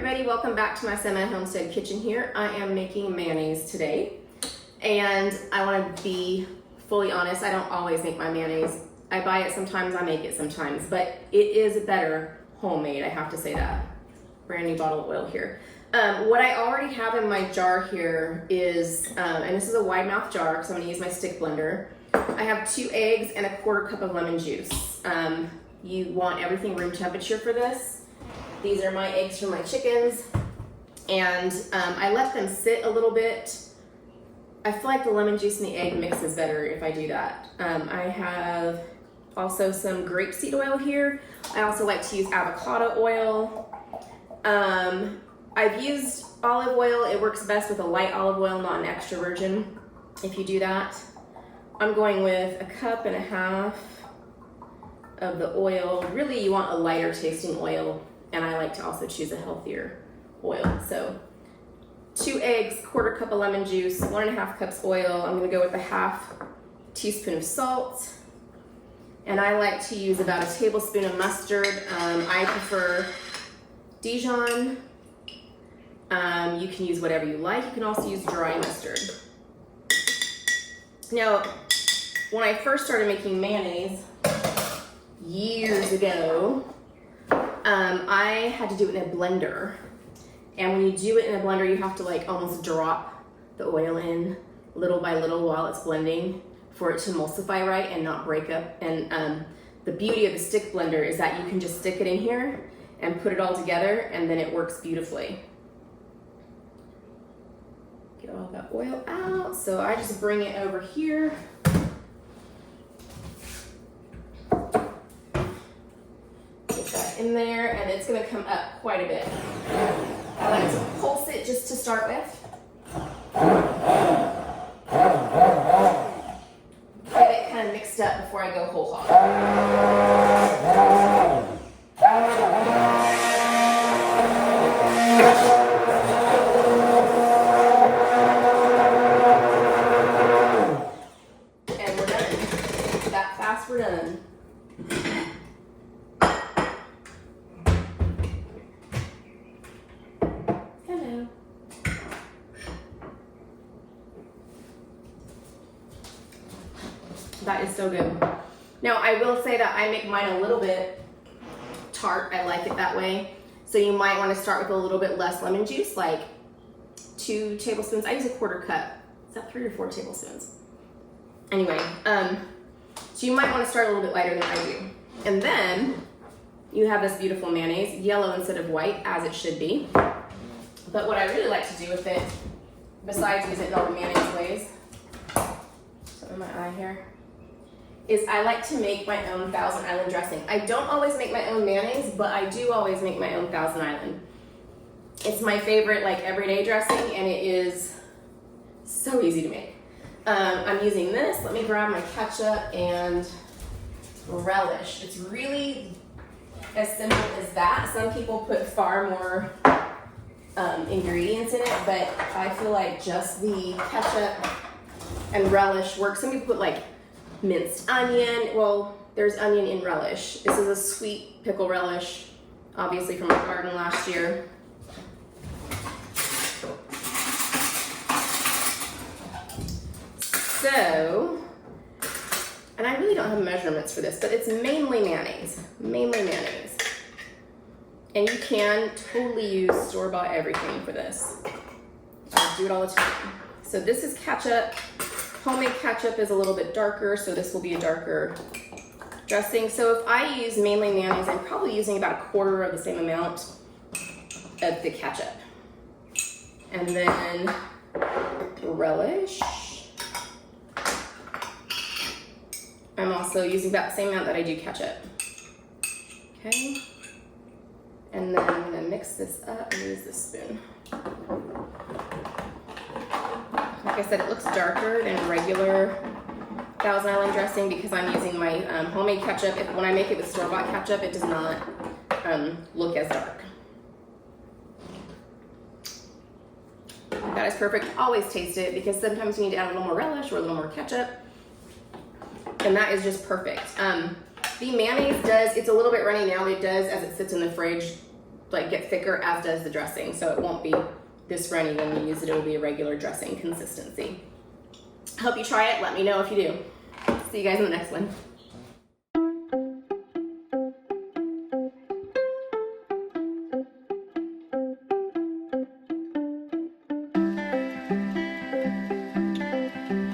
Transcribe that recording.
everybody, welcome back to my semi-homestead kitchen here. I am making mayonnaise today, and I want to be fully honest, I don't always make my mayonnaise. I buy it sometimes, I make it sometimes, but it is better homemade, I have to say that. Brand new bottle of oil here. What I already have in my jar here is, and this is a wide mouth jar because I'm going to use my stick blender. I have 2 eggs and a 1/4 cup of lemon juice. You want everything room temperature for this. These are my eggs from my chickens, and I let them sit a little bit. I feel like the lemon juice and the egg mixes better if I do that. I have also some grapeseed oil here. I also like to use avocado oil. I've used olive oil. It works best with a light olive oil, not an extra virgin, if you do that. I'm going with 1.5 cups of the oil. Really, you want a lighter tasting oil, and I like to also choose a healthier oil. So 2 eggs, 1/4 cup of lemon juice, 1.5 cups oil. I'm gonna go with a 1/2 teaspoon of salt. And I like to use about 1 tablespoon of mustard. I prefer Dijon. You can use whatever you like. You can also use dry mustard. Now, when I first started making mayonnaise years ago, I had to do it in a blender. And when you do it in a blender, you have to like almost drop the oil in little by little while it's blending for it to emulsify right and not break up. And the beauty of the stick blender is that you can just stick it in here and put it all together, and then it works beautifully. Get all that oil out. So I just bring it over here. Get that in there, and it's gonna come up quite a bit. I like to pulse it just to start with. Get it kind of mixed up before I go whole hog. And we're done. That fast, we're done. Hello. That is so good. Now, I will say that I make mine a little bit tart. I like it that way. So you might want to start with a little bit less lemon juice, like 2 tablespoons. I use a 1/4 cup. Is that 3 or 4 tablespoons? Anyway, so you might want to start a little bit lighter than I do. And then you have this beautiful mayonnaise, yellow instead of white, as it should be. But what I really like to do with it, besides use it in all the mayonnaise ways, something in my eye here, is I like to make my own Thousand Island dressing. I don't always make my own mayonnaise, but I do always make my own Thousand Island. It's my favorite like everyday dressing, and it is so easy to make. I'm using this. Let me grab my ketchup and relish. It's really as simple as that. Some people put far more ingredients in it, but I feel like just the ketchup and relish works. Some people put like minced onion. Well, there's onion in relish. This is a sweet pickle relish, obviously from my garden last year. So, and I really don't have measurements for this, but it's mainly mayonnaise. And you can totally use store-bought everything for this. I do it all the time. So this is ketchup. Homemade ketchup is a little bit darker, so this will be a darker dressing. So if I use mainly mayonnaise, I'm probably using about 1/4 of the same amount of the ketchup. And then relish. I'm also using about the same amount that I do ketchup. Okay. And then I'm gonna mix this up and use this spoon. Like I said, it looks darker than regular Thousand Island dressing because I'm using my homemade ketchup. When I make it with store-bought ketchup, it does not look as dark. That is perfect. Always taste it because sometimes you need to add a little more relish or a little more ketchup. And that is just perfect. The mayonnaise does, it's a little bit runny now, it does as it sits in the fridge like get thicker, as does the dressing. So it won't be this runny when you use it. It will be a regular dressing consistency. I hope you try it. Let me know if you do. See you guys in the next one.